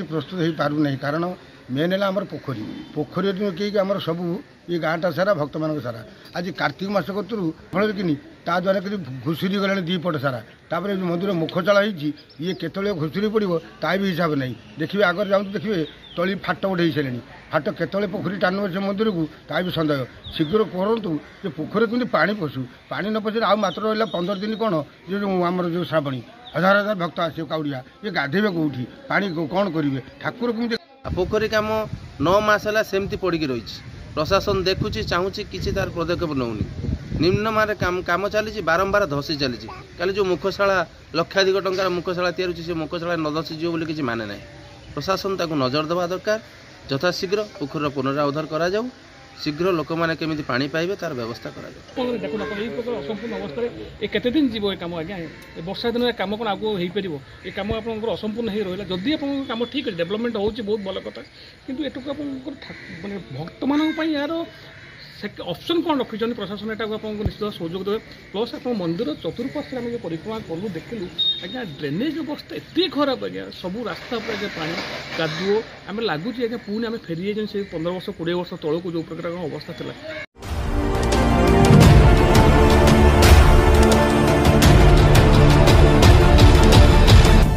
प्रस्तुत हो पार नहीं कारण मेन है आम पोखरी पोखरी कि आम सब ये गाँटा सारा भक्त मान सारा आज कार्तिक मास कतरू फल कि ता द्वारा कि घुषुरी गलानी दीपट सारा तापर मंदिर मुखचाला ये केतले घुषुरी पड़ो ता भी हिसाब नहीं देखिए आगे जाऊँ देखिए तली फाट उठे सारे फाट केतले पोखरी टाणु से मंदिर को ता भी सन्देह शीघ्र करूँ जो पोखरी केमी पा पशु पा न पशु आ मात्र रहा 15 दिन कौन जो आम जो श्रावणी हजार हजार भक्त आस काउड़िया ये गाधे कौटी पा कौन करेंगे ठाकुर कमी पोखरी काम 9 मास है सेमती पड़ी रही प्रशासन देखुची चाहूँगी किसी तार पदक्षेप नौनी निम्न मान काम चली बारंबार धसी चली कल जो मुखशाला लक्षाधिक टंकार मुखशाला या मुखशाला न धसीज बोली किसी माने ना प्रशासन ताकू नजर देवा दरकार यथाशीघ्र पोखर पुनरुद्धार करा जाऊ शीघ्र लोक मैंने केमी पा पाइबे तार व्यवस्था करा देखो असंपूर्ण अवस्था ये केते दिन जीव कम आज्ञा वर्षा दिन कम कौन आगे हो पार ये कम आप असंपूर्ण हो रहा जदि आप कम ठीक है डेवलपमेंट हो बहुत भल कथा कि एटुक माने भक्त मानी यार ऑप्शन कौन रखी प्रशासन यहाँ आपको निश्चित सहयोग देवे प्लस आप मंदिर चतुर्पार्श्व आम जो परिक्रमा कलु देखलु आज्ञा ड्रेनेज अवस्था एत खराब आज्ञा सब रास्ता पर आज्ञा पानी कादुओ आम लगुच आज्ञा पुणी आम फेरी जाइए 15 वर्ष 20 वर्ष तौक जो प्रकार अवस्था था।